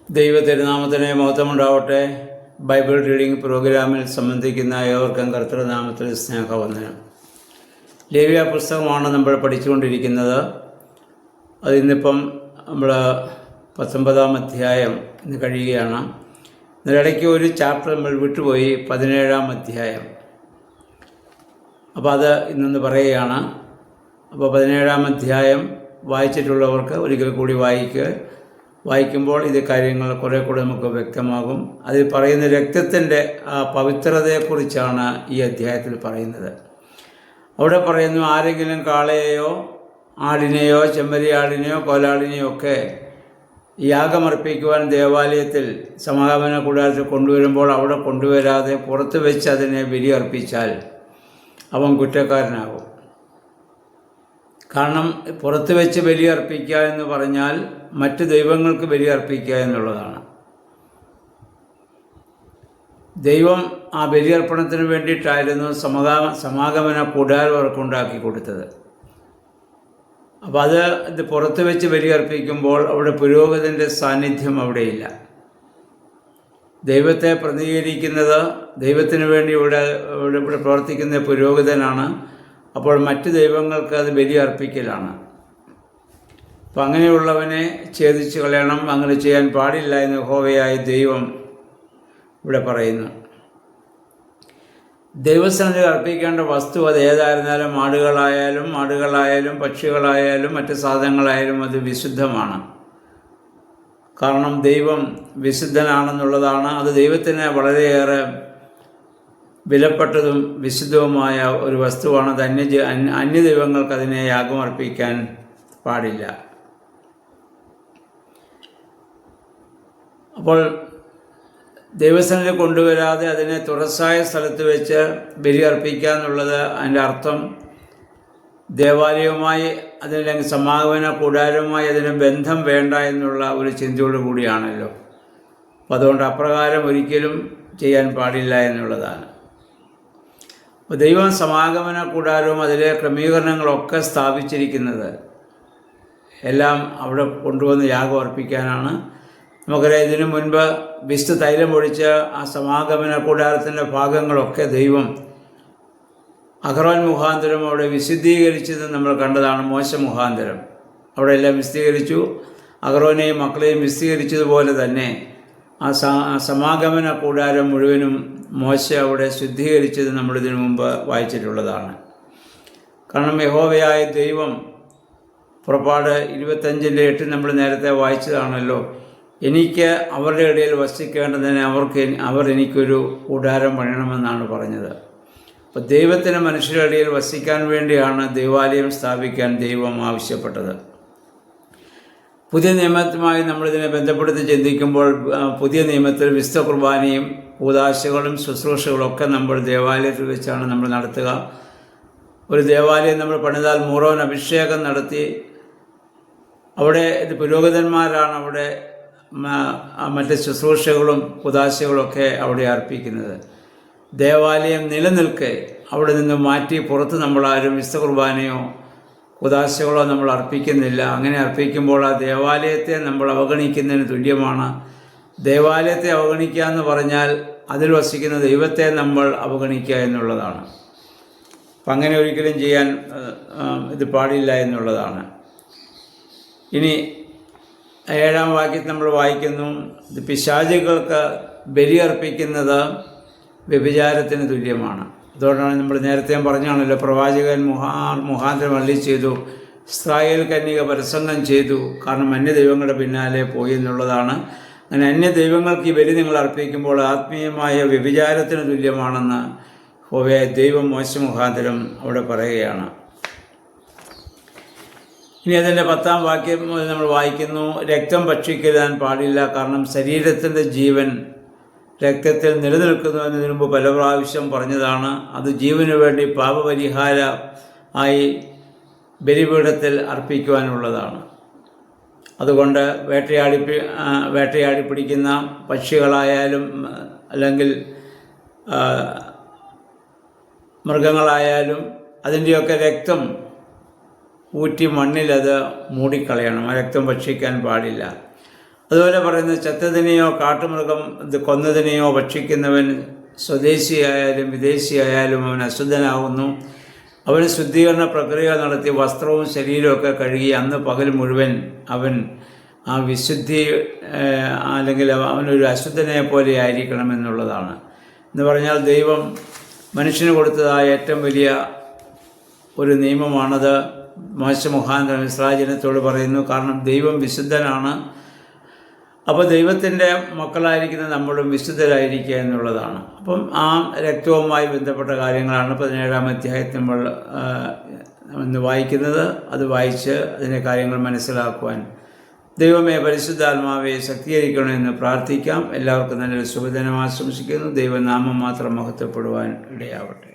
ദൈവ തിരുനാമത്തിന് മഹത്വമുണ്ടാവട്ടെ. Bible reading പ്രോഗ്രാമിൽ സംബന്ധിക്കുന്ന ഏവർക്കും കർത്തൃനാമത്തിൽ സ്നേഹവന്ദനം. ലേവ്യ പുസ്തകമാണ് നമ്മൾ പഠിച്ചുകൊണ്ടിരിക്കുന്നത്. അത് ഇന്നിപ്പം നമ്മൾ 19-ാം അധ്യായം ഇന്ന് കഴിയുകയാണ്. ഇതിനിടയ്ക്ക് ഒരു ചാപ്റ്റർ നമ്മൾ വിട്ടുപോയി, 17-ാം അധ്യായം. അപ്പോൾ അത് ഇന്നൊന്ന് പറയുകയാണ്. അപ്പോൾ 17-ാം അധ്യായം വായിച്ചിട്ടുള്ളവർക്ക് ഒരിക്കൽ കൂടി വായിക്കുമ്പോൾ ഇത് കാര്യങ്ങൾ കുറേ കൂടെ നമുക്ക് വ്യക്തമാകും. അതിൽ പറയുന്ന രക്തത്തിൻ്റെ പവിത്രതയെക്കുറിച്ചാണ് ഈ അധ്യായത്തിൽ പറയുന്നത്. അവിടെ പറയുന്നു, ആരെങ്കിലും കാളയെയോ ആടിനെയോ ചെമ്മരിയാടിനെയോ കോലാടിനെയോ ഒക്കെ യാഗമർപ്പിക്കുവാൻ ദേവാലയത്തിൽ സമാഗമന കൂടാരത്തിൽ കൊണ്ടുവരുമ്പോൾ അവിടെ കൊണ്ടുവരാതെ പുറത്ത് വെച്ച് അതിനെ ബലിയർപ്പിച്ചാൽ അവൻ കുറ്റക്കാരനാകും. കാരണം പുറത്ത് വെച്ച് ബലിയർപ്പിക്കുക എന്ന് പറഞ്ഞാൽ മറ്റ് ദൈവങ്ങൾക്ക് ബലിയർപ്പിക്കുക എന്നുള്ളതാണ്. ദൈവം ആ ബലിയർപ്പണത്തിന് വേണ്ടിയിട്ടായിരുന്നു സമാഗമന കൂടാരം അവർക്കുണ്ടാക്കി കൊടുത്തത്. അപ്പോൾ ഇത് പുറത്ത് വെച്ച് ബലിയർപ്പിക്കുമ്പോൾ അവിടെ പുരോഹിതൻ്റെ സാന്നിധ്യം അവിടെയില്ല. ദൈവത്തെ പ്രതിനിധീകരിക്കുന്നത്, ദൈവത്തിന് വേണ്ടി ഇവിടെ പ്രവർത്തിക്കുന്ന പുരോഹിതനാണ്. അപ്പോൾ മറ്റ് ദൈവങ്ങൾക്ക് അത് ബലി അർപ്പിക്കലാണ്. അപ്പം അങ്ങനെയുള്ളവനെ ഛേദിച്ച് കളയണം, അങ്ങനെ ചെയ്യാൻ പാടില്ല എന്ന് യഹോവയായ ദൈവം ഇവിടെ പറയുന്നു. ദൈവസന്നിധിയിൽ അർപ്പിക്കേണ്ട വസ്തു അത് ഏതായിരുന്നാലും ആടുകളായാലും പക്ഷികളായാലും മറ്റ് സാധനങ്ങളായാലും അത് വിശുദ്ധമാണ്. കാരണം ദൈവം വിശുദ്ധനാണെന്നുള്ളതാണ്. അത് ദൈവത്തിന് വളരെയേറെ വിലപ്പെട്ടതും വിശുദ്ധവുമായ ഒരു വസ്തുവാണ്. അത് അന്യ ദൈവങ്ങൾക്ക് അതിനെ യാഗമർപ്പിക്കാൻ പാടില്ല. അപ്പോൾ ദൈവസന്നിധി കൊണ്ടുവരാതെ അതിനെ തുറസായ സ്ഥലത്ത് വെച്ച് ബലി അർപ്പിക്കുക എന്നുള്ളത് അതിൻ്റെ അർത്ഥം ദേവാലയവുമായി അതിനല്ലെങ്കിൽ സമാഗമന കൂടാരവുമായി അതിന് ബന്ധം വേണ്ട എന്നുള്ള ഒരു ചിന്തയോടു കൂടിയാണല്ലോ. അപ്പോൾ അതുകൊണ്ട് അപ്രകാരം ഒരിക്കലും ചെയ്യാൻ പാടില്ല എന്നുള്ളതാണ്. അപ്പോൾ ദൈവം സമാഗമന കൂടാരവും അതിലെ ക്രമീകരണങ്ങളൊക്കെ സ്ഥാപിച്ചിരിക്കുന്നത് എല്ലാം അവിടെ കൊണ്ടുവന്ന് യാഗം അർപ്പിക്കാനാണ്. നമുക്കറിയാം, ഇതിനു മുൻപ് വിശുദ്ധ തൈലം ഒഴിച്ച് ആ സമാഗമന കൂടാരത്തിൻ്റെ ഭാഗങ്ങളൊക്കെ ദൈവം അഹ്റോൻ മുഖാന്തരം അവിടെ വിശുദ്ധീകരിച്ചത് നമ്മൾ കണ്ടതാണ്. മോശ മുഖാന്തരം അവിടെ എല്ലാം വിശദീകരിച്ചു. അഹ്റോനെയും മക്കളെയും വിശദീകരിച്ചതുപോലെ തന്നെ ആ സമാഗമന കൂടാരം മുഴുവനും മോശ അവിടെ ശുദ്ധീകരിച്ചത് നമ്മളിതിനു മുമ്പ് വായിച്ചിട്ടുള്ളതാണ്. കാരണം യഹോവയായ ദൈവം പുറപ്പാട് 25:8 നമ്മൾ നേരത്തെ വായിച്ചതാണല്ലോ. എനിക്ക് അവരുടെ ഇടയിൽ വസിക്കേണ്ടതിന് അവർ എനിക്കൊരു കൂടാരം പണിയണമെന്നാണ് പറഞ്ഞത്. അപ്പോൾ ദൈവത്തിന് മനുഷ്യരുടെ ഇടയിൽ വസിക്കാൻ വേണ്ടിയാണ് ദൈവാലയം സ്ഥാപിക്കാൻ ദൈവം ആവശ്യപ്പെട്ടത്. പുതിയ നിയമത്തുമായി നമ്മളിതിനെ ബന്ധപ്പെടുത്തി ചിന്തിക്കുമ്പോൾ പുതിയ നിയമത്തിൽ വിശുദ്ധ കുർബാനയും കൂദാശകളും ശുശ്രൂഷകളൊക്കെ നമ്മൾ ദേവാലയത്തിൽ വെച്ചാണ് നമ്മൾ നടത്തുക. ഒരു ദേവാലയം നമ്മൾ പണിതാൽ മൂറോൻ അഭിഷേകം നടത്തി അവിടെ പുരോഹിതന്മാരാണ് അവിടെ മറ്റ് ശുശ്രൂഷകളും കൂദാശകളൊക്കെ അവിടെ അർപ്പിക്കുന്നത്. ദേവാലയം നിലനിൽക്കെ അവിടെ നിന്ന് മാറ്റി പുറത്ത് നമ്മളാരും വിശുദ്ധ കുർബാനയോ കൂദാശകളോ നമ്മൾ അർപ്പിക്കുന്നില്ല. അങ്ങനെ അർപ്പിക്കുമ്പോൾ ആ ദേവാലയത്തെ നമ്മൾ അവഗണിക്കുന്നതിന് തുല്യമാണ്. ദേവാലയത്തെ അവഗണിക്കുക എന്ന് പറഞ്ഞാൽ അതിൽ വസിക്കുന്ന ദൈവത്തെ നമ്മൾ അവഗണിക്കുക എന്നുള്ളതാണ്. അപ്പം അങ്ങനെ ഒരിക്കലും ചെയ്യാൻ ഇത് പാടില്ല എന്നുള്ളതാണ്. ഇനി 7-ാം വാക്യത്തിൽ നമ്മൾ വായിക്കുന്നു, ഇത് പിശാചുകൾക്ക് ബലിയർപ്പിക്കുന്നത് വ്യഭിചാരത്തിന് തുല്യമാണ്. അതുകൊണ്ടാണ് നമ്മൾ നേരത്തെ പറഞ്ഞാണല്ലോ, പ്രവാചകൻ മുഖാന്തരം അരുളി ചെയ്തു, ഇസ്രായേൽ കന്യക പരസംഗം ചെയ്തു, കാരണം അന്യദൈവങ്ങളുടെ പിന്നാലെ പോയി എന്നുള്ളതാണ്. അങ്ങനെ അന്യദൈവങ്ങൾക്ക് ഈ ബലി നിങ്ങൾ അർപ്പിക്കുമ്പോൾ ആത്മീയമായ വ്യഭിചാരത്തിന് തുല്യമാണെന്ന് യഹോവയായ ദൈവം മോശ മുഖാന്തരം അവിടെ പറയുകയാണ്. ഇനി അതിൻ്റെ 10-ാം വാക്യം മുതൽ നമ്മൾ വായിക്കുന്നു, രക്തം ഭക്ഷിക്കാൻ പാടില്ല, കാരണം ശരീരത്തിൻ്റെ ജീവൻ രക്തത്തിൽ നിലനിൽക്കുന്നു എന്നതിന് മുമ്പ് പല പ്രാവശ്യം പറഞ്ഞതാണ്. അത് ജീവന് വേണ്ടി പാപപരിഹാര ആയി ബലിപീഠത്തിൽ അർപ്പിക്കുവാനുള്ളതാണ്. അതുകൊണ്ട് വേട്ടയാടി പിടിക്കുന്ന പക്ഷികളായാലും അല്ലെങ്കിൽ മൃഗങ്ങളായാലും അതിൻ്റെയൊക്കെ രക്തം ഊറ്റി മണ്ണിലത് മൂടിക്കളയണം. ആ രക്തം ഭക്ഷിക്കാൻ പാടില്ല. അതുപോലെ പറയുന്നത്, ചത്തതിനെയോ കാട്ടുമൃഗം കൊന്നതിനെയോ ഭക്ഷിക്കുന്നവൻ സ്വദേശിയായാലും വിദേശിയായാലും അവൻ അശുദ്ധനാകുന്നു. അവന് ശുദ്ധീകരണ പ്രക്രിയ നടത്തി വസ്ത്രവും ശരീരമൊക്കെ കഴുകി അന്ന് പകൽ മുഴുവൻ അവൻ ആ വിശുദ്ധി അല്ലെങ്കിൽ അവനൊരു അശുദ്ധനെ പോലെ ആയിരിക്കണം എന്നുള്ളതാണ്. എന്ന് പറഞ്ഞാൽ ദൈവം മനുഷ്യന് കൊടുത്തതായ ഏറ്റവും വലിയ ഒരു നിയമമാണത്. മോശ മുഖാന്തരം ഇസ്രായേൽ ജനത്തോട് പറയുന്നു. കാരണം ദൈവം വിശുദ്ധനാണ്. അപ്പോൾ ദൈവത്തിൻ്റെ മക്കളായിരിക്കുന്ന നമ്മളും വിശുദ്ധരായിരിക്കുക എന്നുള്ളതാണ്. അപ്പം ആ രക്തവുമായി ബന്ധപ്പെട്ട കാര്യങ്ങളാണ് 17-ാം അധ്യായത്തിൽ നമ്മൾ ഇന്ന് വായിക്കുന്നത്. അത് വായിച്ച് അതിൻ്റെ കാര്യങ്ങൾ മനസ്സിലാക്കുവാൻ ദൈവമേ പരിശുദ്ധാത്മാവെ ശക്തീകരിക്കണമെന്ന് പ്രാർത്ഥിക്കാം. എല്ലാവർക്കും നല്ലൊരു ശുഭദിനം ആശംസിക്കുന്നു. ദൈവനാമം മാത്രം മഹത്വപ്പെടുവാൻ ഇടയാവട്ടെ.